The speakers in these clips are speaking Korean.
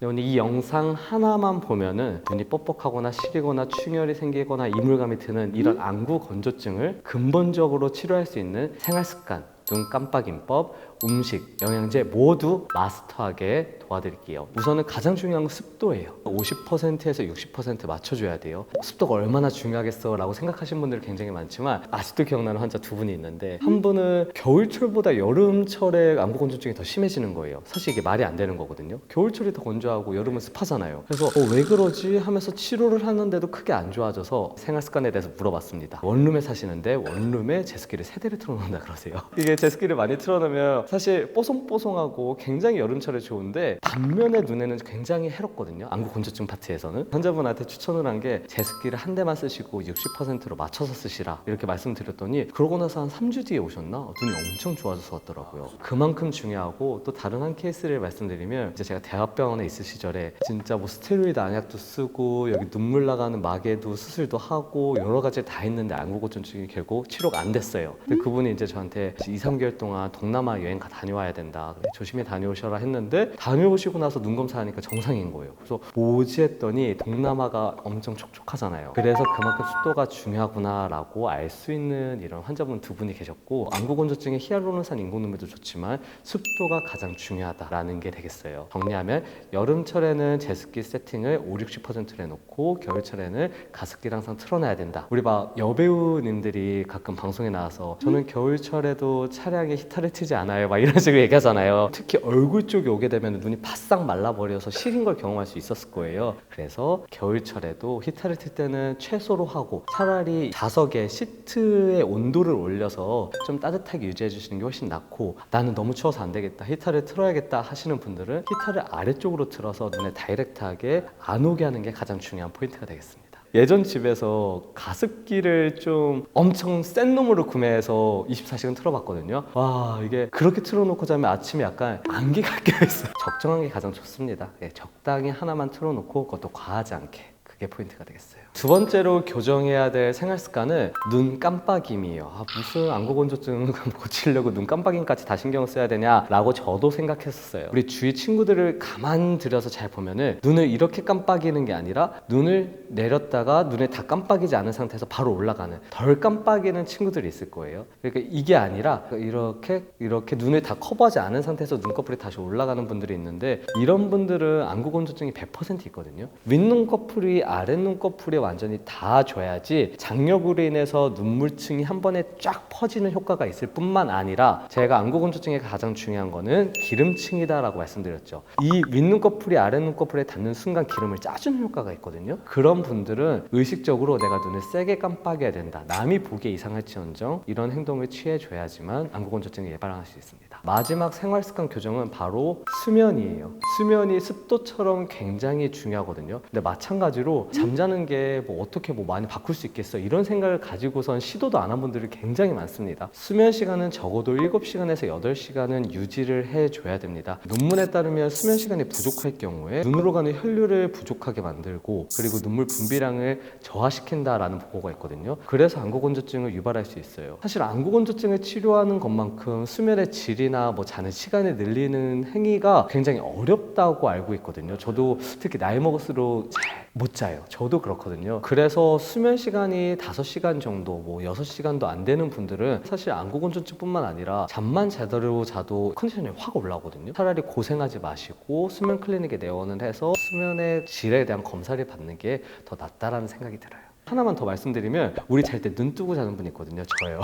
근데 이 영상 하나만 보면은 눈이 뻑뻑하거나 시리거나 충혈이 생기거나 이물감이 드는 이런 안구 건조증을 근본적으로 치료할 수 있는 생활 습관, 눈 깜빡임법, 음식, 영양제 모두 마스터하게 도와드릴게요. 우선은 가장 중요한 건 습도예요. 50%에서 60% 맞춰줘야 돼요. 습도가 얼마나 중요하겠어 라고 생각하시는 분들이 굉장히 많지만 아직도 기억나는 환자 두 분이 있는데, 한 분은 겨울철보다 여름철에 안구 건조증이 더 심해지는 거예요. 사실 이게 말이 안 되는 거거든요. 겨울철이 더 건조하고 여름은 습하잖아요. 그래서 왜 그러지 하면서 치료를 하는데도 크게 안 좋아져서 생활 습관에 대해서 물어봤습니다. 원룸에 사시는데 원룸에 제습기를 3대를 틀어놓는다 그러세요. 이게 제습기를 많이 틀어놓으면 사실 뽀송뽀송하고 굉장히 여름철에 좋은데 반면에 눈에는 굉장히 해롭거든요. 안구 건조증 파트에서는. 환자분한테 추천을 한 게 제습기를 한 대만 쓰시고 60%로 맞춰서 쓰시라 이렇게 말씀드렸더니, 그러고 나서 한 3주 뒤에 오셨나? 눈이 엄청 좋아져서 왔더라고요. 그만큼 중요하고, 또 다른 한 케이스를 말씀드리면, 이제 제가 대학병원에 있을 시절에 진짜 뭐 스테로이드 안약도 쓰고 여기 눈물 나가는 마개도 수술도 하고 여러 가지 다 했는데 안구 건조증이 결국 치료가 안 됐어요. 근데 그분이 이제 저한테 2, 3개월 동안 동남아 여행 다녀와야 된다, 조심히 다녀오셔라 했는데, 다녀오시고 나서 눈 검사하니까 정상인 거예요. 그래서 뭐지 했더니 동남아가 엄청 촉촉하잖아요. 그래서 그만큼 습도가 중요하구나 라고 알 수 있는 이런 환자분 두 분이 계셨고, 안구 건조증에 히알루론산 인공눈물도 좋지만 습도가 가장 중요하다라는 게 되겠어요. 정리하면 여름철에는 제습기 세팅을 5, 60%로 해놓고 겨울철에는 가습기를 항상 틀어놔야 된다. 우리 막 여배우님들이 가끔 방송에 나와서 저는 겨울철에도 차량에 히터를 트지 않아요 막 이런 식으로 얘기하잖아요. 특히 얼굴 쪽에 오게 되면 눈이 바싹 말라버려서 시린 걸 경험할 수 있었을 거예요. 그래서 겨울철에도 히터를 틀 때는 최소로 하고, 차라리 좌석에 시트의 온도를 올려서 좀 따뜻하게 유지해 주시는 게 훨씬 낫고, 나는 너무 추워서 안 되겠다, 히터를 틀어야겠다 하시는 분들은 히터를 아래쪽으로 틀어서 눈에 다이렉트하게 안 오게 하는 게 가장 중요한 포인트가 되겠습니다. 예전 집에서 가습기를 좀 엄청 센 놈으로 구매해서 24시간 틀어봤거든요. 와, 이게 그렇게 틀어놓고 자면 아침에 약간 안개가 껴있어요. 적정한 게 가장 좋습니다. 적당히 하나만 틀어놓고, 그것도 과하지 않게. 그게 포인트가 되겠어요. 두 번째로 교정해야 될 생활 습관은 눈 깜빡임이에요. 무슨 안구 건조증 고치려고 눈 깜빡임까지 다 신경 써야 되냐라고 저도 생각했었어요. 우리 주위 친구들을 가만 들여서 잘 보면은 눈을 이렇게 깜빡이는 게 아니라 눈을 내렸다가 눈에 다 깜빡이지 않은 상태에서 바로 올라가는, 덜 깜빡이는 친구들이 있을 거예요. 그러니까 이게 아니라 이렇게 눈을 다 커버하지 않은 상태에서 눈꺼풀이 다시 올라가는 분들이 있는데, 이런 분들은 안구 건조증이 100% 있거든요. 윗눈꺼풀이 아랫눈꺼풀에 완전히 닿아줘야지 장력으로 인해서 눈물층이 한 번에 쫙 퍼지는 효과가 있을 뿐만 아니라, 제가 안구 건조증에 가장 중요한 거는 기름층이다라고 말씀드렸죠. 이 윗눈꺼풀이 아랫눈꺼풀에 닿는 순간 기름을 짜주는 효과가 있거든요. 그런 분들은 의식적으로 내가 눈을 세게 깜빡여야 된다, 남이 보기에 이상할지언정 이런 행동을 취해줘야지만 안구 건조증을 예방할 수 있습니다. 마지막 생활습관 교정은 바로 수면이에요. 수면이 습도처럼 굉장히 중요하거든요. 근데 마찬가지로 잠자는 게 뭐 어떻게 뭐 많이 바꿀 수 있겠어 이런 생각을 가지고선 시도도 안 한 분들이 굉장히 많습니다. 수면 시간은 적어도 7시간에서 8시간은 유지를 해줘야 됩니다. 논문에 따르면 수면 시간이 부족할 경우에 눈으로 가는 혈류를 부족하게 만들고, 그리고 눈물 분비량을 저하시킨다라는 보고가 있거든요. 그래서 안구 건조증을 유발할 수 있어요. 사실 안구 건조증을 치료하는 것만큼 수면의 질이나 뭐 자는 시간을 늘리는 행위가 굉장히 어렵다고 알고 있거든요. 저도 특히 나이 먹을수록 잘 못 자요. 저도 그렇거든요. 그래서 수면 시간이 5시간 정도, 뭐 6시간도 안 되는 분들은 사실 안구 건조증뿐만 아니라 잠만 제대로 자도 컨디션이 확 올라오거든요. 차라리 고생하지 마시고 수면 클리닉에 내원을 해서 수면의 질에 대한 검사를 받는 게 더 낫다라는 생각이 들어요. 하나만 더 말씀드리면, 우리 잘 때 눈 뜨고 자는 분 있거든요. 저요.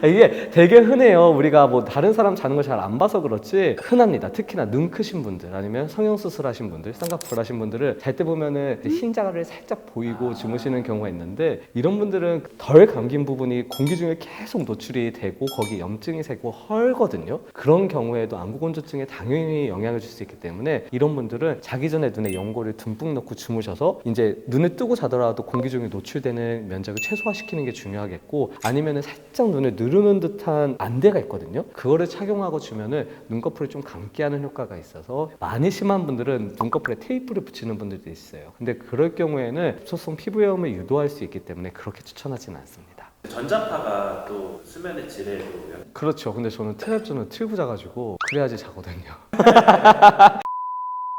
이게 되게 흔해요. 우리가 뭐 다른 사람 자는 걸 잘 안 봐서 그렇지 흔합니다. 특히나 눈 크신 분들, 아니면 성형수술 하신 분들, 쌍꺼풀 하신 분들은 잘 때 보면은 흰자갈을 살짝 보이고 주무시는 경우가 있는데, 이런 분들은 덜 감긴 부분이 공기 중에 계속 노출이 되고 거기 염증이 새고 헐거든요. 그런 경우에도 안구 건조증에 당연히 영향을 줄 수 있기 때문에, 이런 분들은 자기 전에 눈에 연고를 듬뿍 넣고 주무셔서 이제 눈을 뜨고 자더라도 공기 중에 노출되는 면적을 최소화시키는 게 중요하겠고, 아니면은 살짝 눈을 누르는 듯한 안대가 있거든요. 그거를 착용하고 주면은 눈꺼풀을 좀 감게 하는 효과가 있어서, 많이 심한 분들은 눈꺼풀에 테이프를 붙이는 분들도 있어요. 근데 그럴 경우에는 흡소성 피부염을 유도할 수 있기 때문에 그렇게 추천하지는 않습니다. 전자파가 또 수면의 질에도 그렇죠. 근데 저는 텔레비전을 틀고 자가지고 그래야지 자거든요.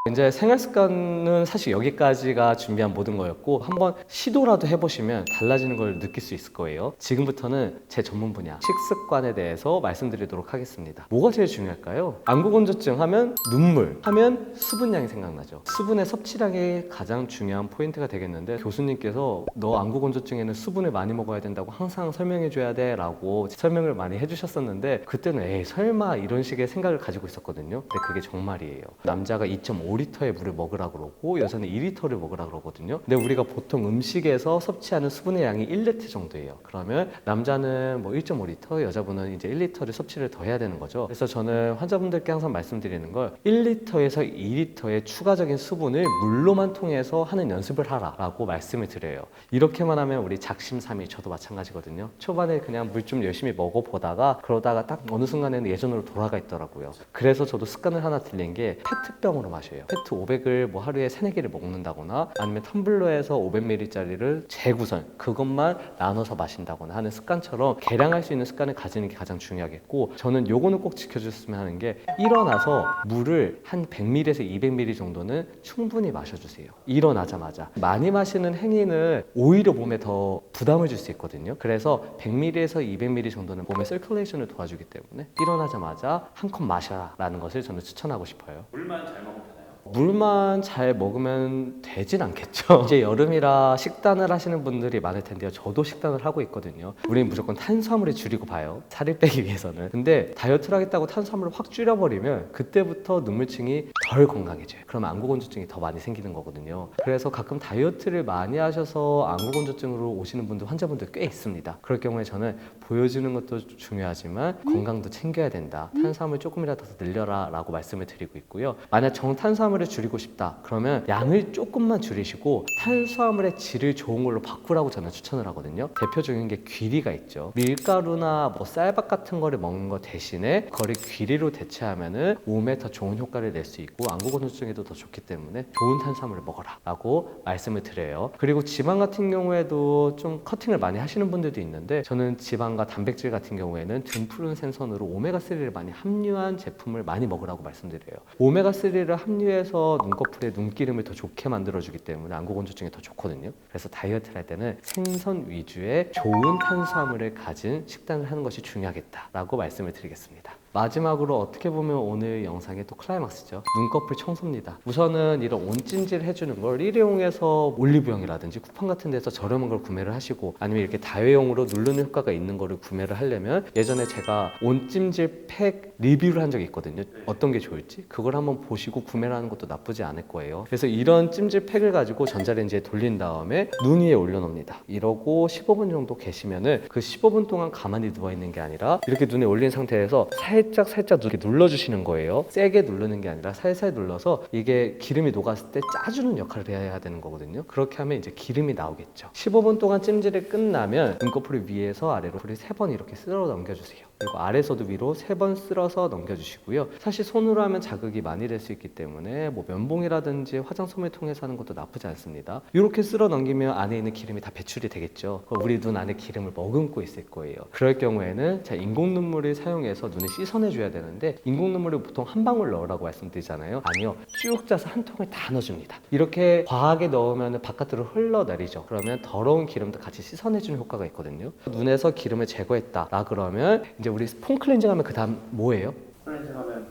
이제 생활 습관은 사실 여기까지가 준비한 모든 거였고 한번 시도라도 해보시면 달라지는 걸 느낄 수 있을 거예요. 지금부터는 제 전문 분야 식습관에 대해서 말씀드리도록 하겠습니다. 뭐가 제일 중요할까요? 안구건조증 하면 눈물, 하면 수분량이 생각나죠. 수분의 섭취량이 가장 중요한 포인트가 되겠는데 교수님께서 너 안구건조증에는 수분을 많이 먹어야 된다고 항상 설명해 줘야 돼 라고 설명을 많이 해주셨었는데 그때는 에이 설마 이런 식의 생각을 가지고 있었거든요. 근데 그게 정말이에요. 남자가 2.5리터의 물을 먹으라 그러고 여자는 2리터를 먹으라 그러거든요. 근데 우리가 보통 음식에서 섭취하는 수분의 양이 1리터 정도예요. 그러면 남자는 뭐 1.5리터, 여자분은 이제 1리터를 섭취를 더 해야 되는 거죠. 그래서 저는 환자분들께 항상 말씀드리는 걸 1리터에서 2리터의 추가적인 수분을 물로만 통해서 하는 연습을 하라 라고 말씀을 드려요. 이렇게만 하면 우리 작심삼일, 저도 마찬가지거든요. 초반에 그냥 물 좀 열심히 먹어보다가 그러다가 딱 어느 순간에는 예전으로 돌아가 있더라고요. 그래서 저도 습관을 하나 들린 게 페트병으로 마셔요. 페트 500을 뭐 하루에 3-4개를 먹는다거나 아니면 텀블러에서 500ml짜리를 재구성, 그것만 나눠서 마신다거나 하는 습관처럼 개량할 수 있는 습관을 가지는 게 가장 중요하겠고, 저는 요거는 꼭 지켜줬으면 하는 게 일어나서 물을 한 100ml에서 200ml 정도는 충분히 마셔주세요. 일어나자마자. 많이 마시는 행위는 오히려 몸에 더 부담을 줄 수 있거든요. 그래서 100ml에서 200ml 정도는 몸의 서큘레이션을 도와주기 때문에 일어나자마자 한 컵 마셔라 라는 것을 저는 추천하고 싶어요. 물만 잘 먹으면 되나요? 물만 잘 먹으면 되진 않겠죠. 이제 여름이라 식단을 하시는 분들이 많을 텐데요. 저도 식단을 하고 있거든요. 우리는 무조건 탄수화물을 줄이고 봐요. 살을 빼기 위해서는. 근데 다이어트를 하겠다고 탄수화물을 확 줄여버리면 그때부터 눈물층이 덜 건강해져요. 그러면 안구건조증이 더 많이 생기는 거거든요. 그래서 가끔 다이어트를 많이 하셔서 안구건조증으로 오시는 분들, 환자분들 꽤 있습니다. 그럴 경우에 저는 보여주는 것도 중요하지만 건강도 챙겨야 된다. 탄수화물 조금이라도 더 늘려라 라고 말씀을 드리고 있고요. 만약 정탄수화물을 줄이고 싶다 그러면 양을 조금만 줄이시고 탄수화물의 질을 좋은 걸로 바꾸라고 저는 추천을 하거든요. 대표적인 게 귀리가 있죠. 밀가루나 뭐 쌀밥 같은 거를 먹는 거 대신에 그거를 귀리로 대체하면은 몸에 더 좋은 효과를 낼 수 있고 안구건조증에도 더 좋기 때문에 좋은 탄수화물을 먹어라 라고 말씀을 드려요. 그리고 지방 같은 경우에도 좀 커팅을 많이 하시는 분들도 있는데 저는 지방과 단백질 같은 경우에는 등푸른 생선으로 오메가3를 많이 함유한 제품을 많이 먹으라고 말씀드려요. 오메가3를 함유해서 눈꺼풀에 눈기름을 더 좋게 만들어주기 때문에 안구건조증에 더 좋거든요. 그래서 다이어트를 할 때는 생선 위주의 좋은 탄수화물을 가진 식단을 하는 것이 중요하겠다라고 말씀을 드리겠습니다. 마지막으로 어떻게 보면 오늘 영상의 또 클라이막스죠. 눈꺼풀 청소입니다. 우선은 이런 온찜질 해주는 걸 일회용에서 올리브영이라든지 쿠팡 같은 데서 저렴한 걸 구매를 하시고 아니면 이렇게 다회용으로 누르는 효과가 있는 거를 구매를 하려면 예전에 제가 온찜질 팩 리뷰를 한 적이 있거든요. 어떤 게 좋을지 그걸 한번 보시고 구매를 하는 것도 나쁘지 않을 거예요. 그래서 이런 찜질 팩을 가지고 전자레인지에 돌린 다음에 눈 위에 올려놓습니다. 이러고 15분 정도 계시면은 그 15분 동안 가만히 누워있는 게 아니라 이렇게 눈에 올린 상태에서 살짝 이렇게 눌러주시는 거예요. 세게 누르는 게 아니라 살살 눌러서 이게 기름이 녹았을 때 짜주는 역할을 해야 되는 거거든요. 그렇게 하면 이제 기름이 나오겠죠. 15분 동안 찜질이 끝나면 눈꺼풀 위에서 아래로 3번 이렇게 쓸어 넘겨주세요. 그리고 아래서도 위로 3번 쓸어서 넘겨주시고요. 사실 손으로 하면 자극이 많이 될 수 있기 때문에 뭐 면봉이라든지 화장솜을 통해서 하는 것도 나쁘지 않습니다. 이렇게 쓸어 넘기면 안에 있는 기름이 다 배출이 되겠죠. 우리 눈 안에 기름을 머금고 있을 거예요. 그럴 경우에는 자, 인공 눈물을 사용해서 눈을 씻어내줘야 되는데 인공 눈물을 보통 한 방울 넣으라고 말씀드리잖아요. 아니요, 쭉 짜서 한 통을 다 넣어줍니다. 이렇게 과하게 넣으면 바깥으로 흘러내리죠. 그러면 더러운 기름도 같이 씻어내주는 효과가 있거든요. 눈에서 기름을 제거했다 라 그러면 이제 우리 폼 클렌징 하면 그 다음 뭐예요? 클렌징 하면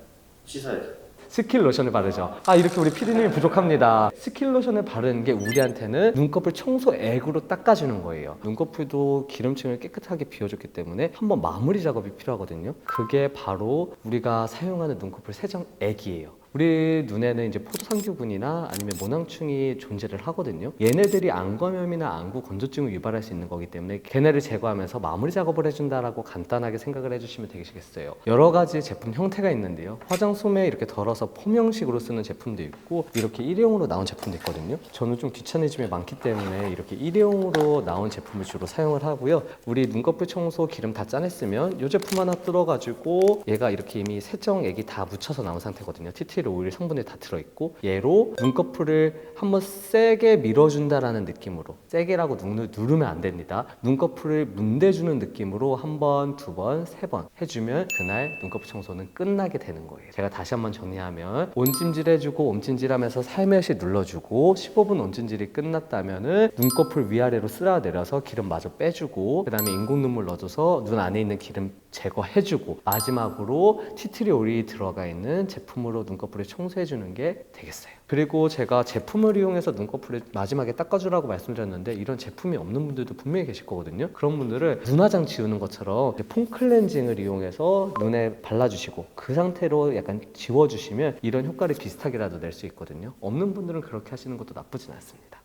씻어야죠. 스킨 로션을 바르죠. 이렇게 우리 피디님이 부족합니다. 스킨 로션을 바르는 게 우리한테는 눈꺼풀 청소액으로 닦아주는 거예요. 눈꺼풀도 기름층을 깨끗하게 비워줬기 때문에 한번 마무리 작업이 필요하거든요. 그게 바로 우리가 사용하는 눈꺼풀 세정액이에요. 우리 눈에는 이제 포도상규근이나 아니면 모낭충이 존재를 하거든요. 얘네들이 안검염이나 안구 건조증을 유발할 수 있는 거기 때문에 걔네를 제거하면서 마무리 작업을 해준다라고 간단하게 생각을 해주시면 되시겠어요. 여러 가지 제품 형태가 있는데요. 화장솜에 이렇게 덜어서 폼 형식으로 쓰는 제품도 있고 이렇게 일회용으로 나온 제품도 있거든요. 저는 좀 귀차니즘이 많기 때문에 이렇게 일회용으로 나온 제품을 주로 사용을 하고요. 우리 눈꺼풀 청소 기름 다 짜냈으면 이 제품 하나 뜯어가지고 얘가 이렇게 이미 세정액이 다 묻혀서 나온 상태거든요. TT 티티리 오일 성분이 다 들어있고 얘로 눈꺼풀을 한번 세게 밀어준다라는 느낌으로 세게라고 누르면 안 됩니다. 눈꺼풀을 문대주는 느낌으로 한 번, 두 번, 세 번 해주면 그날 눈꺼풀 청소는 끝나게 되는 거예요. 제가 다시 한번 정리하면 온찜질 해주고 온찜질하면서 살며시 눌러주고 15분 온찜질이 끝났다면은 눈꺼풀 위아래로 쓸어 내려서 기름 마저 빼주고 그 다음에 인공 눈물 넣어줘서 눈 안에 있는 기름 제거해주고 마지막으로 티트리 오일이 들어가 있는 제품으로 눈꺼풀을 청소해주는 게 되겠어요. 그리고 제가 제품을 이용해서 눈꺼풀을 마지막에 닦아주라고 말씀드렸는데 이런 제품이 없는 분들도 분명히 계실 거거든요. 그런 분들은 눈화장 지우는 것처럼 폼 클렌징을 이용해서 눈에 발라주시고 그 상태로 약간 지워주시면 이런 효과를 비슷하게라도 낼 수 있거든요. 없는 분들은 그렇게 하시는 것도 나쁘진 않습니다.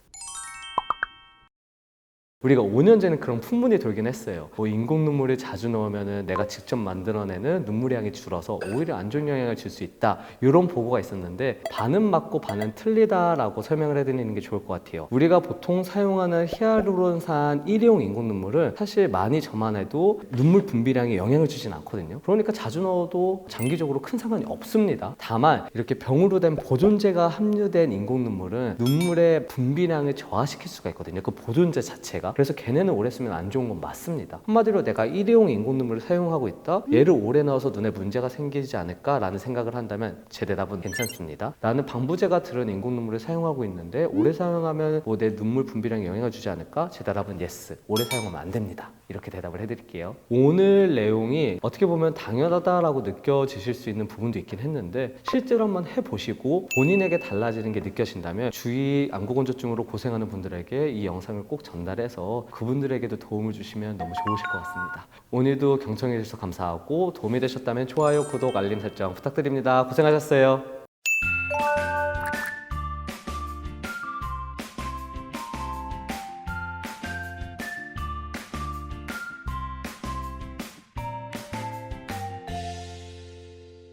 우리가 5년 전에 그런 풍문이 돌긴 했어요. 뭐 인공 눈물을 자주 넣으면 내가 직접 만들어내는 눈물의 양이 줄어서 오히려 안 좋은 영향을 줄 수 있다. 이런 보고가 있었는데 반은 맞고 반은 틀리다라고 설명을 해드리는 게 좋을 것 같아요. 우리가 보통 사용하는 히알루론산 1용 인공 눈물은 사실 많이 저만해도 눈물 분비량에 영향을 주진 않거든요. 그러니까 자주 넣어도 장기적으로 큰 상관이 없습니다. 다만 이렇게 병으로 된 보존제가 함유된 인공 눈물은 눈물의 분비량을 저하시킬 수가 있거든요. 그 보존제 자체가. 그래서 걔네는 오래 쓰면 안 좋은 건 맞습니다. 한마디로 내가 일회용 인공 눈물을 사용하고 있다? 얘를 오래 넣어서 눈에 문제가 생기지 않을까라는 생각을 한다면 제 대답은 괜찮습니다. 나는 방부제가 들은 인공 눈물을 사용하고 있는데 오래 사용하면 뭐 내 눈물 분비량에 영향을 주지 않을까? 제 대답은 yes. 오래 사용하면 안 됩니다. 이렇게 대답을 해드릴게요. 오늘 내용이 어떻게 보면 당연하다라고 느껴지실 수 있는 부분도 있긴 했는데 실제로 한번 해보시고 본인에게 달라지는 게 느껴진다면 주위 안구건조증으로 고생하는 분들에게 이 영상을 꼭 전달해서 그분들에게도 도움을 주시면 너무 좋으실 것 같습니다. 오늘도 경청해 주셔서 감사하고 도움이 되셨다면 좋아요, 구독, 알림 설정 부탁드립니다. 고생하셨어요.